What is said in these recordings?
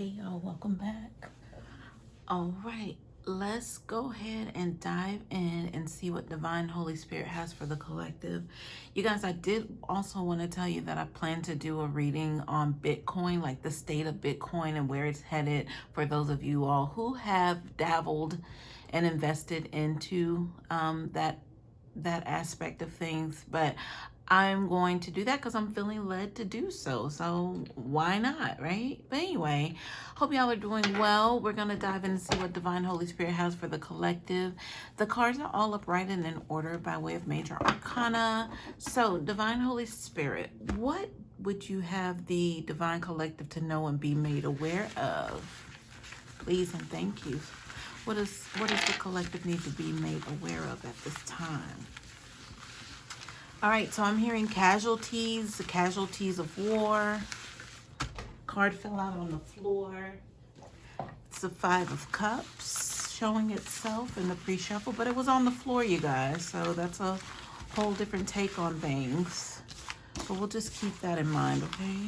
Hey y'all, welcome back. All right, let's go ahead and dive in and see what Divine Holy Spirit has for the collective. You guys, I did also want to tell you that I plan to do a reading on Bitcoin, like the state of Bitcoin and where it's headed, for those of you all who have dabbled and invested into that aspect of things. But I'm going to do that because I'm feeling led to do so. So why not, right? But anyway, hope y'all are doing well. We're going to dive in and see what Divine Holy Spirit has for the collective. The cards are all upright and in order by way of major arcana. So Divine Holy Spirit, what would you have the Divine Collective to know and be made aware of? Please and thank you. What does the collective need to be made aware of at this time? All right, so I'm hearing casualties, the casualties of war. Card fell out on the floor. It's the Five of Cups showing itself in the pre-shuffle, but it was on the floor, you guys. So that's a whole different take on things. But we'll just keep that in mind, okay?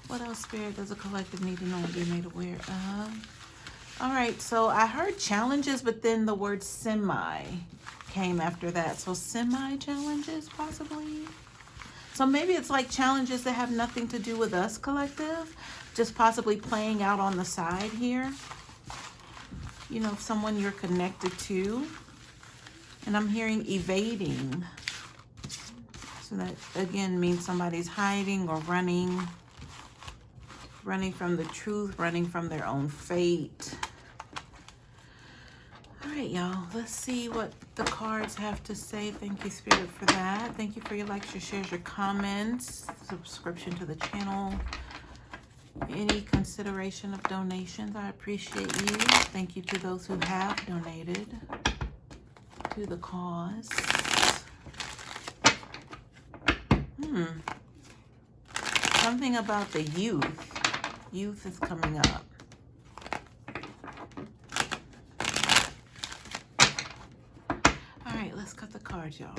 What else, Spirit, does a collective need to know and be made aware of? All right, so I heard challenges, but then the word semi came after that. So semi-challenges, possibly? So maybe it's like challenges that have nothing to do with us, collective, just possibly playing out on the side here. You know, someone you're connected to. And I'm hearing evading. So that, again, means somebody's hiding or running from the truth, running from their own fate. All right, y'all, let's see what the cards have to say. Thank you, Spirit, for that. Thank you for your likes, your shares, your comments, subscription to the channel, any consideration of donations. I appreciate you. Thank you to those who have donated to the cause. Something about the youth. Youth is coming up. All right, let's cut the cards, y'all.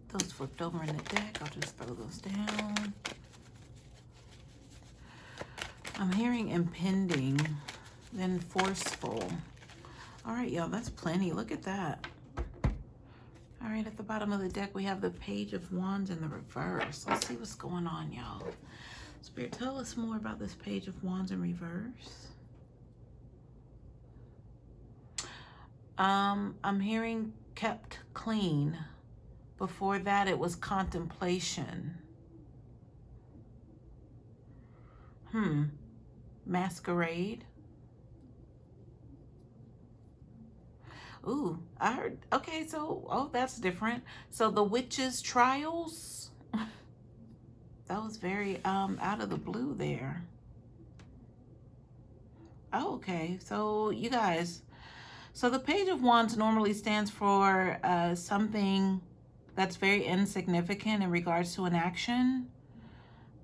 Those flipped over in the deck. I'll just throw those down. I'm hearing impending, then forceful. All right, y'all, that's plenty. Look at that. All right, at the bottom of the deck, we have the Page of Wands in the reverse. Let's see what's going on, y'all. Spirit, tell us more about this Page of Wands in reverse. I'm hearing kept clean. Before that, it was contemplation. Masquerade. Ooh, I heard, okay, so, oh, that's different. So the witches' trials, that was very out of the blue there. Oh, okay, so you guys, so the Page of Wands normally stands for something that's very insignificant in regards to an action.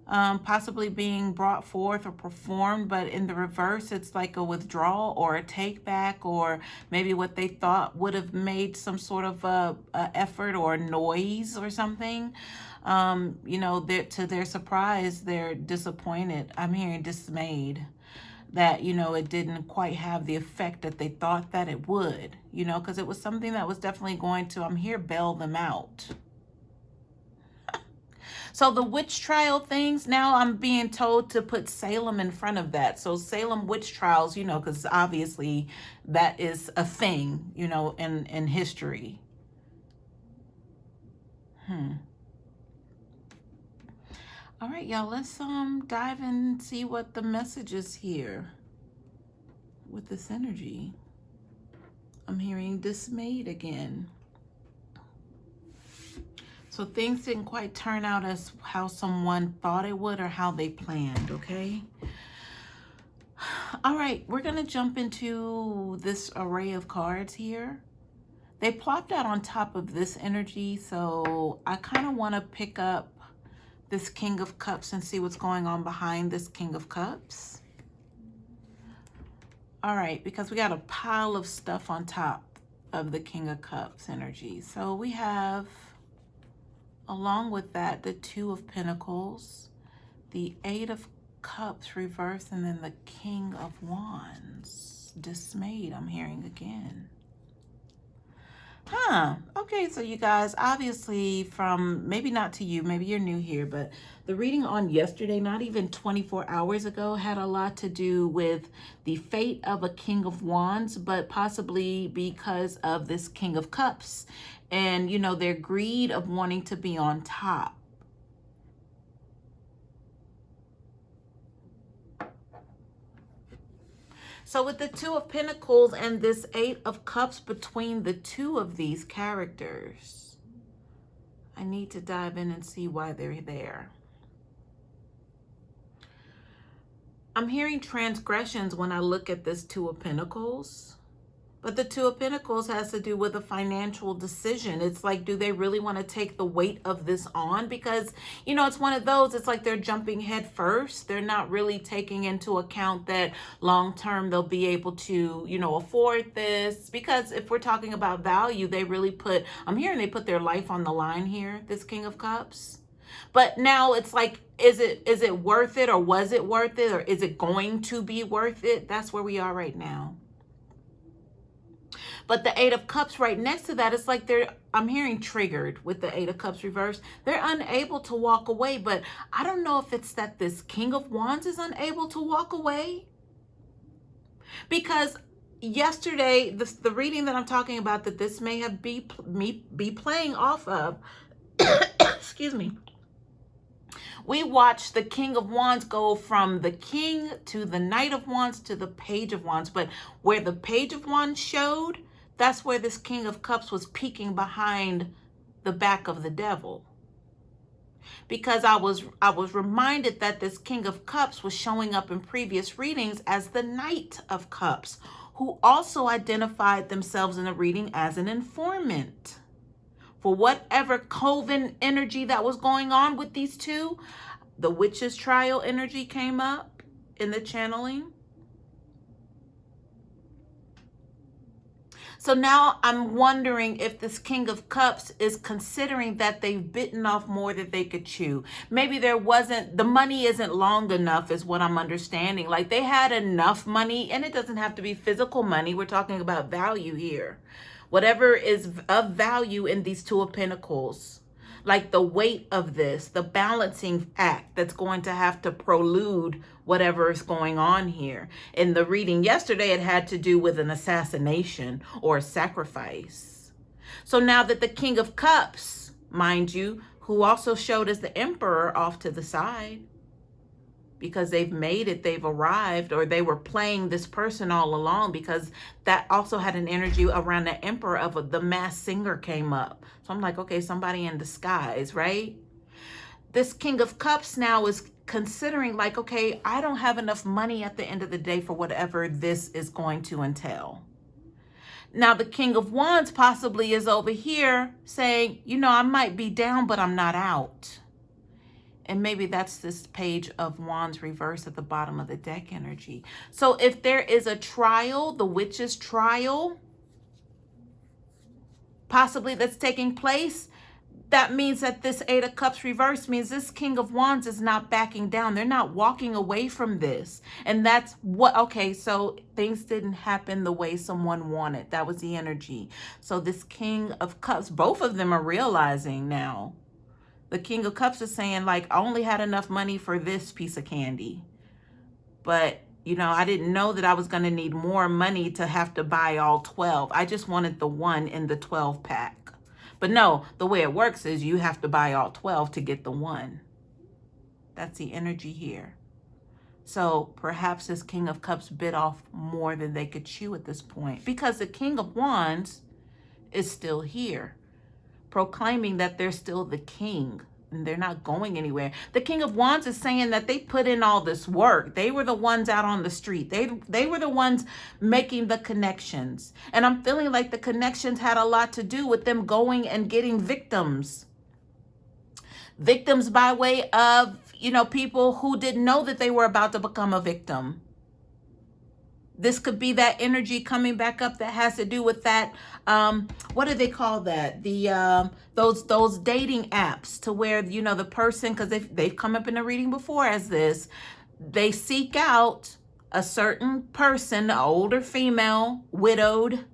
Possibly being brought forth or performed, but in the reverse, it's like a withdrawal or a take back, or maybe what they thought would have made some sort of a effort or noise or something. You know, to their surprise, they're disappointed. I'm hearing dismayed that, you know, it didn't quite have the effect that they thought that it would, you know, because it was something that was definitely going to, I'm here, bail them out. So the witch trial things, now I'm being told to put Salem in front of that. So Salem witch trials, you know, because obviously that is a thing, you know, in history. All right, y'all, let's dive in and see what the message is here with this energy. I'm hearing dismayed again. So things didn't quite turn out as how someone thought it would or how they planned, okay? All right, we're going to jump into this array of cards here. They plopped out on top of this energy, so I kind of want to pick up this King of Cups and see what's going on behind this King of Cups. All right, because we got a pile of stuff on top of the King of Cups energy. So we have, along with that, the Two of Pentacles, the Eight of Cups reversed, and then the King of Wands. Dismayed, I'm hearing again. Okay, so you guys, obviously from, maybe not to you, maybe you're new here, but the reading on yesterday, not even 24 hours ago, had a lot to do with the fate of a King of Wands, but possibly because of this King of Cups and, you know, their greed of wanting to be on top. So with the Two of Pentacles and this Eight of Cups between the two of these characters, I need to dive in and see why they're there. I'm hearing transgressions when I look at this Two of Pentacles. But the Two of Pentacles has to do with a financial decision. It's like, do they really want to take the weight of this on? Because, you know, it's one of those, it's like they're jumping head first. They're not really taking into account that long term they'll be able to, you know, afford this. Because if we're talking about value, they really put, I'm hearing they put their life on the line here, this King of Cups. But now it's like, is it worth it, or was it worth it, or is it going to be worth it? That's where we are right now. But the Eight of Cups right next to that, it's like I'm hearing triggered with the Eight of Cups reversed. They're unable to walk away, but I don't know if it's that this King of Wands is unable to walk away. Because yesterday, the reading that I'm talking about, that this may have be playing off of, excuse me, we watched the King of Wands go from the King to the Knight of Wands to the Page of Wands. But where the Page of Wands showed, that's where this King of Cups was peeking behind the back of the devil. Because I was reminded that this King of Cups was showing up in previous readings as the Knight of Cups, who also identified themselves in the reading as an informant. For whatever coven energy that was going on with these two, the witch's trial energy came up in the channeling. So now I'm wondering if this King of Cups is considering that they've bitten off more than they could chew. Maybe the money isn't long enough is what I'm understanding. Like they had enough money, and it doesn't have to be physical money. We're talking about value here. Whatever is of value in these Two of Pentacles, like the weight of this, the balancing act that's going to have to prelude whatever is going on here. In the reading yesterday, it had to do with an assassination or a sacrifice. So now that the King of Cups, mind you, who also showed as the Emperor off to the side, because they've made it, they've arrived, or they were playing this person all along, because that also had an energy around the Emperor of the Masked Singer came up. So I'm like, okay, somebody in disguise, right? This King of Cups now is considering like, okay, I don't have enough money at the end of the day for whatever this is going to entail. Now the King of Wands possibly is over here saying, you know, I might be down, but I'm not out. And maybe that's this Page of Wands reverse at the bottom of the deck energy. So if there is a trial, the witch's trial, possibly that's taking place, that means that this Eight of Cups reverse means this King of Wands is not backing down. They're not walking away from this. And that's what, okay, so things didn't happen the way someone wanted. That was the energy. So this King of Cups, both of them are realizing now. The King of Cups is saying, like, I only had enough money for this piece of candy. But, you know, I didn't know that I was going to need more money to have to buy all 12. I just wanted the one in the 12 pack. But no, the way it works is you have to buy all 12 to get the one. That's the energy here. So perhaps this King of Cups bit off more than they could chew at this point, because the King of Wands is still here, proclaiming that they're still the king and they're not going anywhere. The King of Wands is saying that they put in all this work. They were the ones out on the street. They were the ones making the connections. And I'm feeling like the connections had a lot to do with them going and getting victims. Victims by way of, you know, people who didn't know that they were about to become a victim. This could be that energy coming back up that has to do with that. What do they call that? The those dating apps, to where, you know, the person, because they've come up in a reading before as this, they seek out a certain person, an older female, widowed,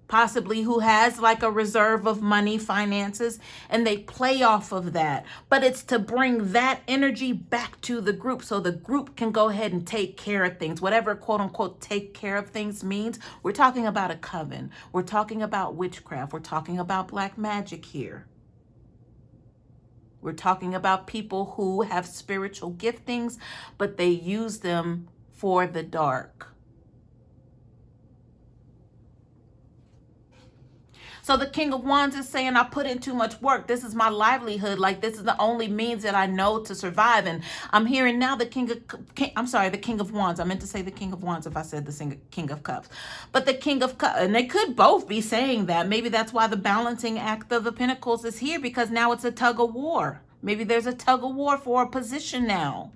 possibly, who has like a reserve of money, finances, and they play off of that. But it's to bring that energy back to the group so the group can go ahead and take care of things. Whatever quote unquote take care of things means. We're talking about a coven. We're talking about witchcraft. We're talking about black magic here. We're talking about people who have spiritual giftings, but they use them for the dark. So the King of Wands is saying, I put in too much work. This is my livelihood. Like, this is the only means that I know to survive. And I'm hearing now the King of Wands. I meant to say the King of Wands if I said the King of Cups. But the King of Cups, and they could both be saying that. Maybe that's why the balancing act of the Pentacles is here, because now it's a tug of war. Maybe there's a tug of war for a position now,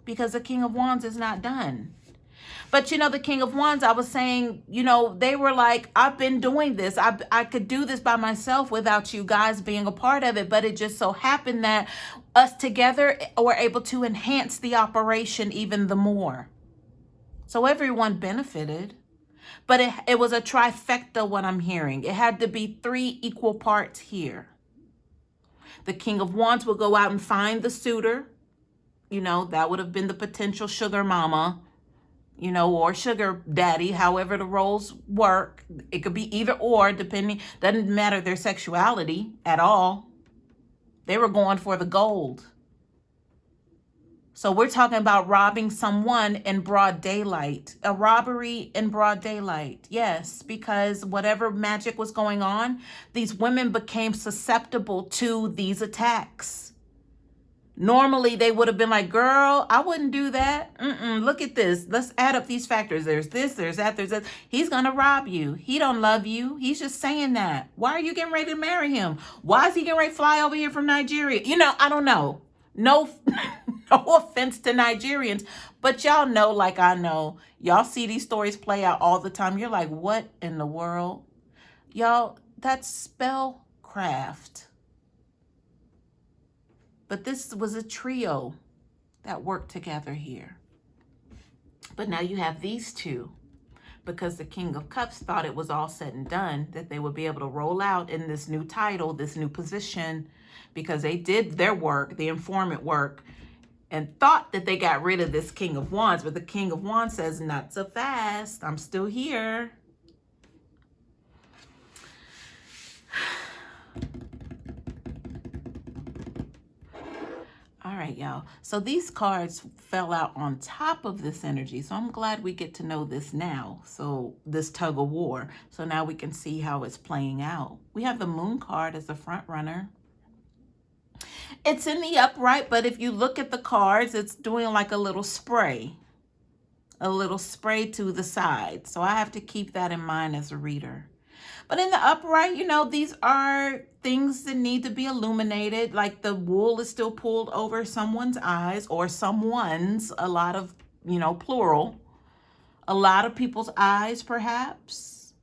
because the King of Wands is not done. But, you know, the King of Wands, I was saying, you know, they were like, I've been doing this. I could do this by myself without you guys being a part of it. But it just so happened that us together were able to enhance the operation even the more. So everyone benefited. But it was a trifecta, what I'm hearing. It had to be 3 equal parts here. The King of Wands will go out and find the suitor. You know, that would have been the potential sugar mama, you know, or sugar daddy, however the roles work. It could be either or, depending, doesn't matter their sexuality at all. They were going for the gold. So we're talking about robbing someone in broad daylight, a robbery in broad daylight. Yes, because whatever magic was going on, these women became susceptible to these attacks. Normally, they would have been like, girl, I wouldn't do that. Look at this. Let's add up these factors. There's this, there's that, there's that. He's going to rob you. He don't love you. He's just saying that. Why are you getting ready to marry him? Why is he getting ready to fly over here from Nigeria? You know, I don't know. No, no offense to Nigerians, but y'all know, like I know, y'all see these stories play out all the time. You're like, what in the world? Y'all, that's spellcraft. But this was a trio that worked together here. But now you have these two, because the King of Cups thought it was all said and done, that they would be able to roll out in this new title, this new position, because they did their work, the informant work, and thought that they got rid of this King of Wands. But the King of Wands says, not so fast. I'm still here. All right, y'all. So these cards fell out on top of this energy. So I'm glad we get to know this now. So this tug of war. So now we can see how it's playing out. We have the Moon card as the front runner. It's in the upright, but if you look at the cards, it's doing like a little spray. A little spray to the side. So I have to keep that in mind as a reader. But in the upright, you know, these are things that need to be illuminated. Like the wool is still pulled over someone's eyes, or someone's, a lot of, you know, plural. A lot of people's eyes, perhaps.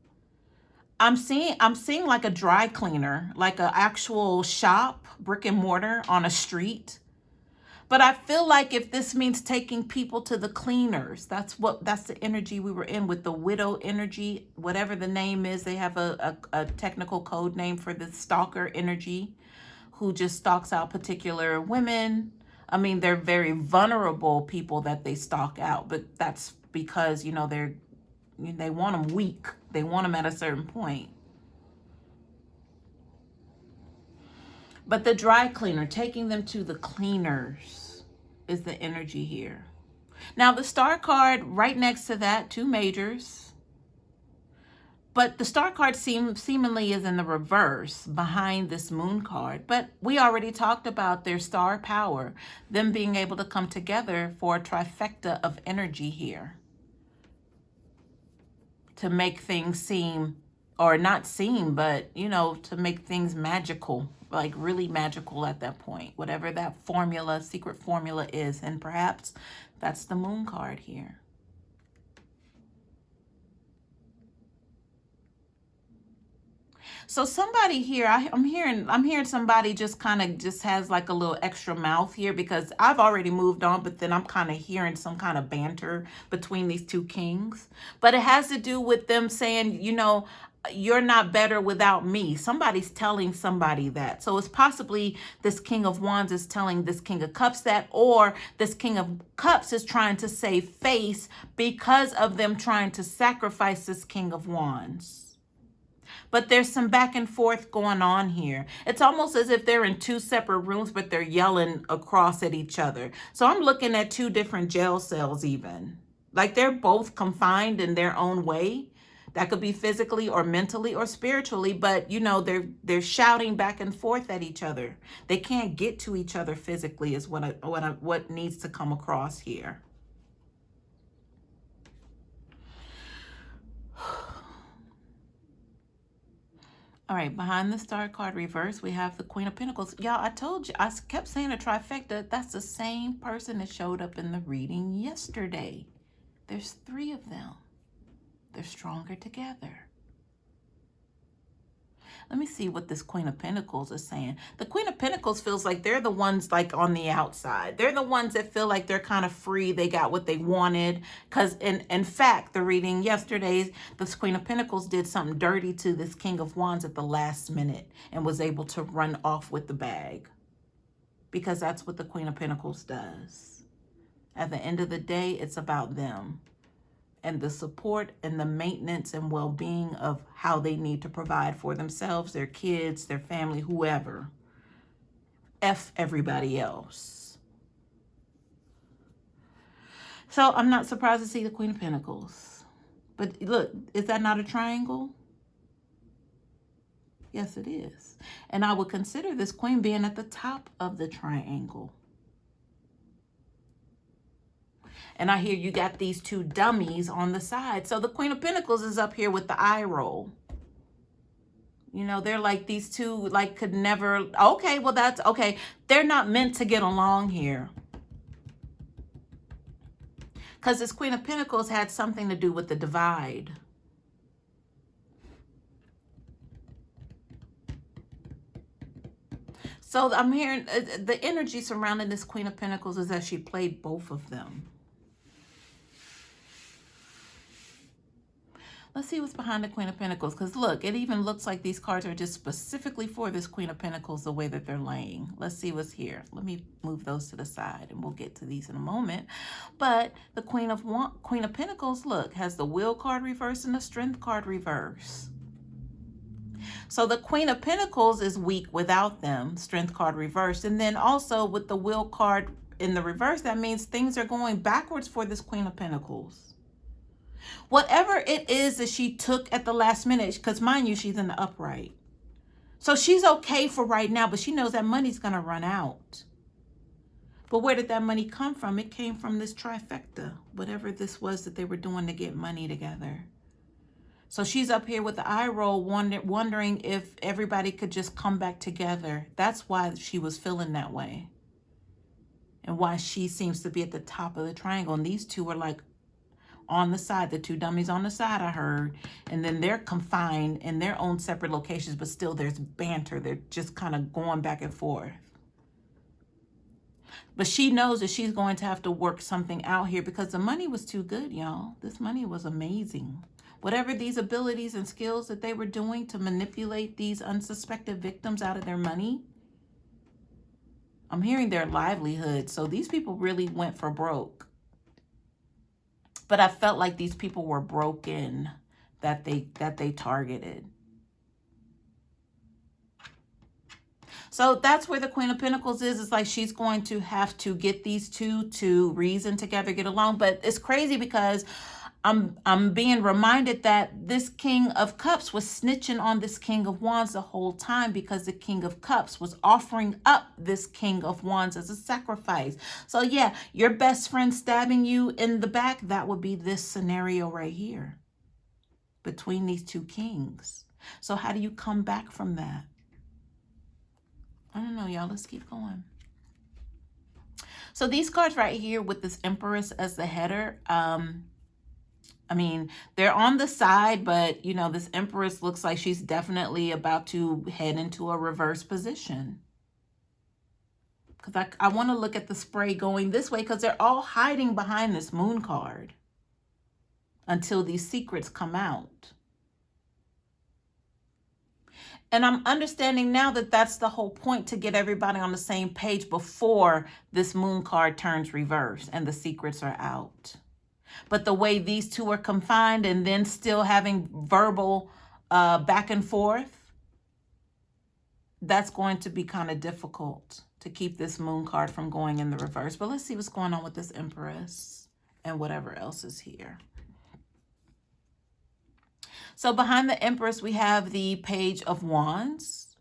I'm seeing like a dry cleaner, like an actual shop, brick and mortar on a street. But I feel like if this means taking people to the cleaners, that's the energy we were in with the widow energy, whatever the name is. They have a technical code name for the stalker energy, who just stalks out particular women. I mean, they're very vulnerable people that they stalk out, but that's because, you know, they want them weak. They want them at a certain point. But the dry cleaner, taking them to the cleaners, is the energy here. Now the star card right next to that, 2 majors. But the star card seemingly is in the reverse behind this moon card. But we already talked about their star power, them being able to come together for a trifecta of energy here, to make things seem or not seem, but, you know, to make things magical, like really magical at that point, whatever that formula, secret formula is. And perhaps that's the moon card here. So somebody here, I'm hearing somebody just kind of just has like a little extra mouth here, because I've already moved on, but then I'm kind of hearing some kind of banter between these two kings. But it has to do with them saying, you know, you're not better without me. Somebody's telling somebody that. So it's possibly this King of Wands is telling this King of Cups that, or this King of Cups is trying to save face because of them trying to sacrifice this King of Wands. But there's some back and forth going on here. It's almost as if they're in two separate rooms, but they're yelling across at each other. So I'm looking at two different jail cells even. Like they're both confined in their own way. That could be physically or mentally or spiritually, but you know, they're shouting back and forth at each other. They can't get to each other physically is what needs to come across here. All right, behind the Star card reverse, we have the Queen of Pentacles. Y'all, I told you, I kept saying a trifecta. That's the same person that showed up in the reading yesterday. There's three of them. They're stronger together. Let me see what this Queen of Pentacles is saying. The Queen of Pentacles feels like they're the ones like on the outside. They're the ones that feel like they're kind of free. They got what they wanted. Because in fact, the reading yesterday, this Queen of Pentacles did something dirty to this King of Wands at the last minute and was able to run off with the bag. Because that's what the Queen of Pentacles does. At the end of the day, it's about them and the support and the maintenance and well-being of how they need to provide for themselves, their kids, their family, whoever. F everybody else. So I'm not surprised to see the Queen of Pentacles. But look, is that not a triangle? Yes, it is. And I would consider this queen being at the top of the triangle. And I hear you got these two dummies on the side. So the Queen of Pentacles is up here with the eye roll. You know, they're like these two, like could never, okay, well that's, okay. They're not meant to get along here. Because this Queen of Pentacles had something to do with the divide. So I'm hearing the energy surrounding this Queen of Pentacles is that she played both of them. Let's see what's behind the Queen of Pentacles. Because look, it even looks like these cards are just specifically for this Queen of Pentacles, the way that they're laying. Let's see what's here. Let me move those to the side and we'll get to these in a moment. But the Queen of Pentacles, look, has the Will card reverse and the Strength card reverse. So the Queen of Pentacles is weak without them, Strength card reversed. And then also with the Will card in the reverse, that means things are going backwards for this Queen of Pentacles. Whatever it is that she took at the last minute, because mind you, she's in the upright. So she's okay for right now, but she knows that money's going to run out. But where did that money come from? It came from this trifecta, whatever this was that they were doing to get money together. So she's up here with the eye roll, wondering if everybody could just come back together. That's why she was feeling that way. And why she seems to be at the top of the triangle. And these two are like on the side, the two dummies on the side, I heard. And then they're confined in their own separate locations, but still there's banter. They're just kind of going back and forth. But she knows that she's going to have to work something out here because the money was too good, y'all. This money was amazing. Whatever these abilities and skills that they were doing to manipulate these unsuspected victims out of their money, I'm hearing their livelihood. So these people really went for broke. But I felt like these people were broken that they targeted. So that's where the Queen of Pentacles is. It's like she's going to have to get these two to reason together, get along. But it's crazy because I'm being reminded that this King of Cups was snitching on this King of Wands the whole time because the King of Cups was offering up this King of Wands as a sacrifice. So yeah, your best friend stabbing you in the back, that would be this scenario right here between these two kings. So how do you come back from that? I don't know, y'all. Let's keep going. So these cards right here with this Empress as the header, I mean, they're on the side, but, you know, this Empress looks like she's definitely about to head into a reverse position. Because I want to look at the spray going this way because they're all hiding behind this Moon card until these secrets come out. And I'm understanding now that that's the whole point, to get everybody on the same page before this Moon card turns reverse and the secrets are out. But the way these two are confined and then still having verbal back and forth, that's going to be kind of difficult to keep this Moon card from going in the reverse. But let's see what's going on with this Empress and whatever else is here. So behind the Empress, we have the Page of Wands.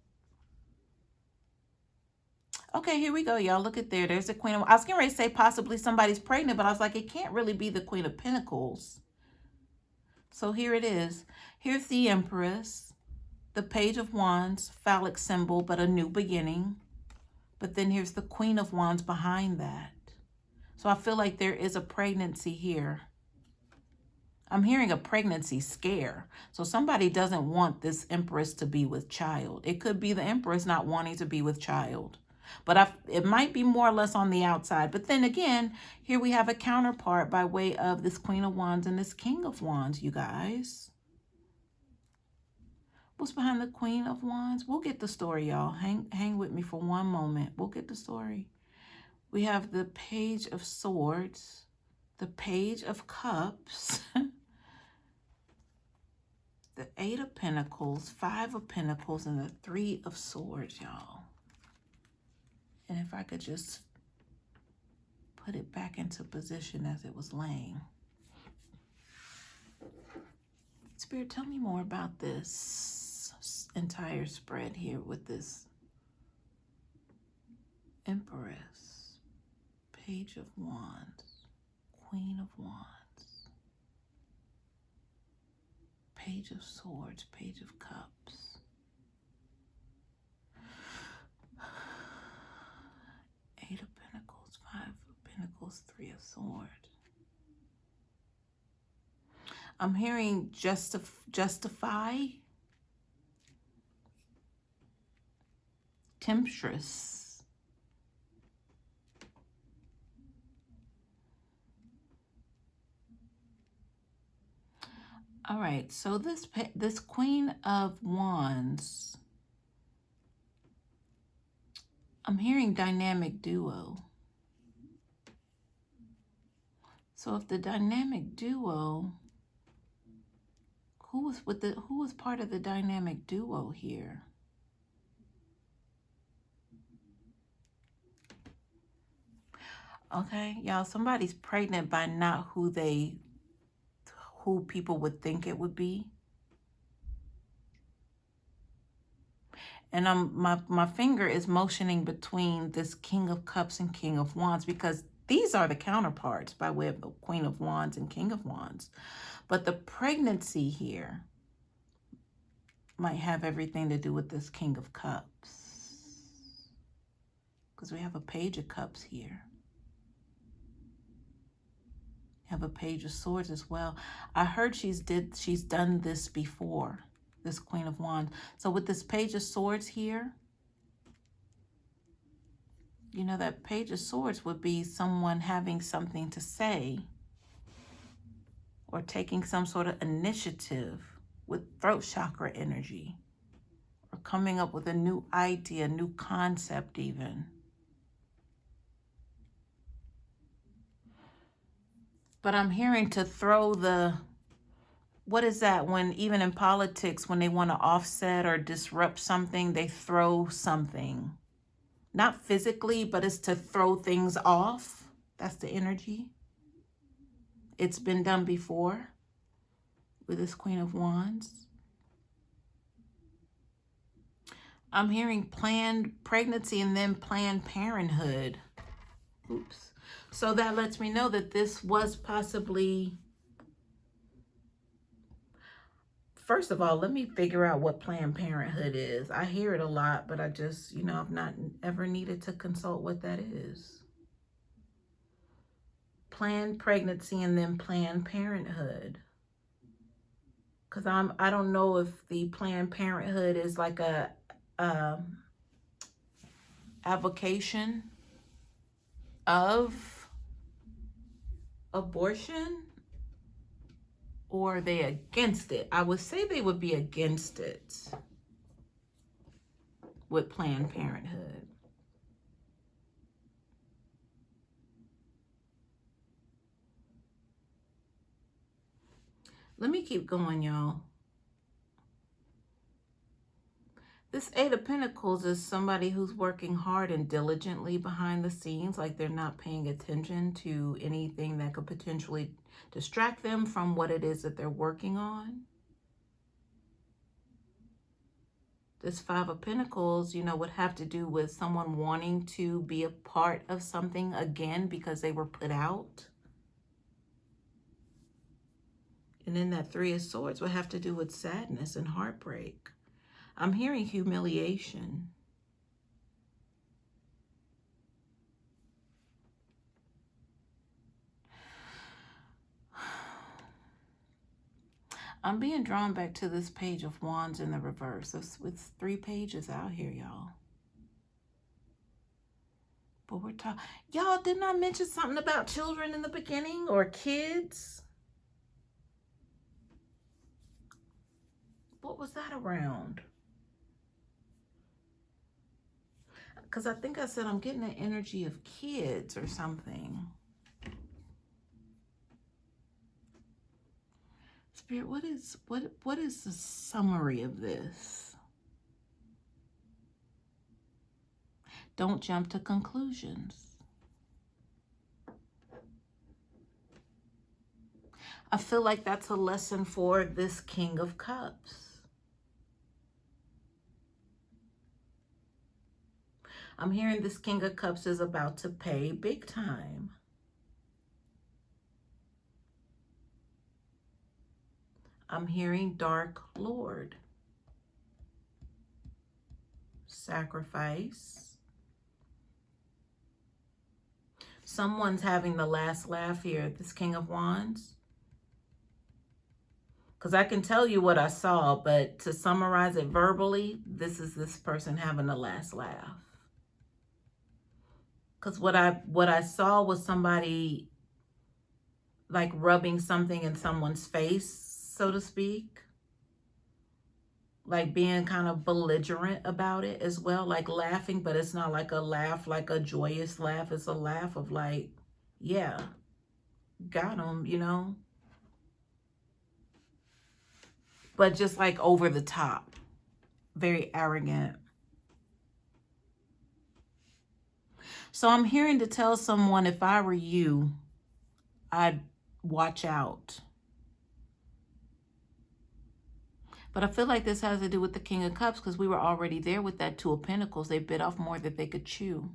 Okay, here we go, y'all. Look at there. There's the Queen of... I was getting ready to say possibly somebody's pregnant, but I was like, it can't really be the Queen of Pentacles. So here it is. Here's the Empress, the Page of Wands, phallic symbol, but a new beginning. But then here's the Queen of Wands behind that. So I feel like there is a pregnancy here. I'm hearing a pregnancy scare. So somebody doesn't want this Empress to be with child. It could be the Empress not wanting to be with child. But it might be more or less on the outside. But then again, here we have a counterpart by way of this Queen of Wands and this King of Wands, you guys. What's behind the Queen of Wands? We'll get the story, y'all. Hang with me for one moment. We'll get the story. We have the Page of Swords, the Page of Cups, the 8 of Pentacles, 5 of Pentacles, and the 3 of Swords, y'all. And if I could just put it back into position as it was laying. Spirit, tell me more about this entire spread here with this Empress, Page of Wands, Queen of Wands, Page of Swords, Page of Cups, 8 of Pentacles, 5 of Pentacles, 3 of Swords. I'm hearing justify, temptress, all right, so this Queen of Wands, I'm hearing dynamic duo. So if the dynamic duo, who was part of the dynamic duo here? Okay, y'all, somebody's pregnant by not who people would think it would be. And my finger is motioning between this King of Cups and King of Wands, because these are the counterparts by way of the Queen of Wands and King of Wands. But the pregnancy here might have everything to do with this King of Cups, because we have a Page of Cups here. We have a Page of Swords as well. I heard she's done this before, this Queen of Wands. So with this Page of Swords here, you know, that Page of Swords would be someone having something to say or taking some sort of initiative with throat chakra energy, or coming up with a new idea, new concept even. But I'm hearing to throw the, what is that, when even in politics, when they want to offset or disrupt something, they throw something. Not physically, but it's to throw things off. That's the energy. It's been done before with this Queen of Wands. I'm hearing planned pregnancy and then Planned Parenthood. Oops. So that lets me know that this was possibly First of all, let me figure out what Planned Parenthood is. I hear it a lot, but I just, I've not ever needed to consult what that is. Planned pregnancy and then Planned Parenthood. Because I don't know if the Planned Parenthood is like a avocation of abortion, or are they against it? I would say they would be against it with Planned Parenthood. Let me keep going, y'all. This Eight of Pentacles is somebody who's working hard and diligently behind the scenes, like they're not paying attention to anything that could potentially distract them from what it is that they're working on. This Five of Pentacles, would have to do with someone wanting to be a part of something again because they were put out. And then that Three of Swords would have to do with sadness and heartbreak. I'm hearing humiliation. I'm being drawn back to this Page of Wands in the reverse. It's 3 pages out here, y'all. But we're talking... Y'all, didn't I mention something about children in the beginning? Or kids? What was that around? Because I think I said I'm getting the energy of kids or something. Spirit, what is the summary of this? Don't jump to conclusions. I feel like that's a lesson for this King of Cups. I'm hearing this King of Cups is about to pay big time. I'm hearing Dark Lord. Sacrifice. Someone's having the last laugh here, this King of Wands. Because I can tell you what I saw, but to summarize it verbally, this is this person having the last laugh. Because what I saw was somebody like rubbing something in someone's face, so to speak. Like being kind of belligerent about it as well. Like laughing, but it's not like a laugh, like a joyous laugh. It's a laugh of like, yeah, got him, But just like over the top. Very arrogant. So I'm hearing to tell someone, if I were you, I'd watch out. But I feel like this has to do with the King of Cups because we were already there with that Two of Pentacles. They bit off more than they could chew.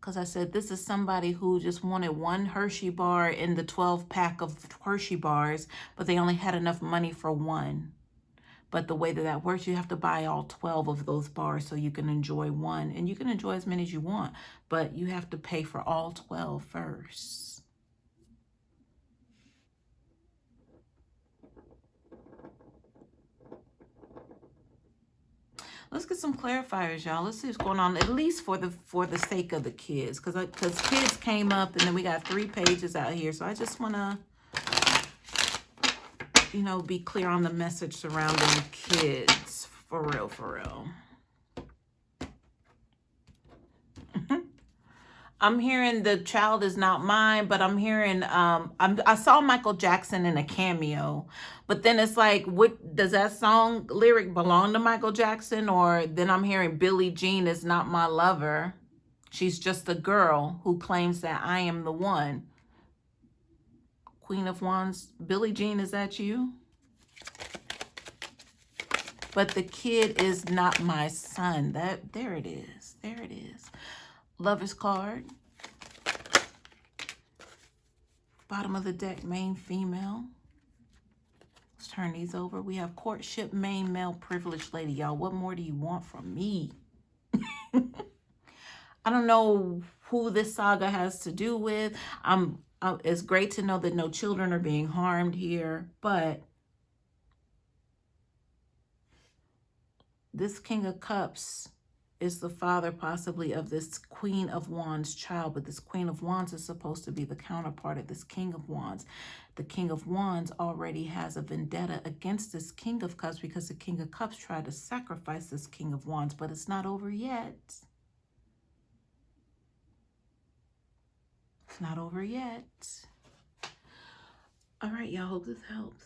Because I said this is somebody who just wanted one Hershey bar in the 12-pack of Hershey bars, but they only had enough money for one. But the way that works, you have to buy all 12 of those bars so you can enjoy one. And you can enjoy as many as you want, but you have to pay for all 12 first. Let's get some clarifiers, y'all. Let's see what's going on, at least for the sake of the kids. Because kids came up, and then we got 3 pages out here. So I just want to, be clear on the message surrounding kids. For real, for real. I'm hearing the child is not mine, but I'm hearing, I saw Michael Jackson in a cameo, but then it's like, what does that song lyric belong to Michael Jackson? Or then I'm hearing Billie Jean is not my lover. She's just a girl who claims that I am the one. Queen of Wands, Billie Jean, is that you? But the kid is not my son. There it is. There it is. Lover's card. Bottom of the deck, main female. turn these over. We have courtship, main male privileged lady. Y'all, what more do you want from me? I don't know who this saga has to do with. It's great to know that no children are being harmed here, but this King of Cups is the father possibly of this Queen of Wands child, but this Queen of Wands is supposed to be the counterpart of this King of Wands. The King of Wands already has a vendetta against this King of Cups because the King of Cups tried to sacrifice this King of Wands, but it's not over yet. It's not over yet. All right, y'all, hope this helps.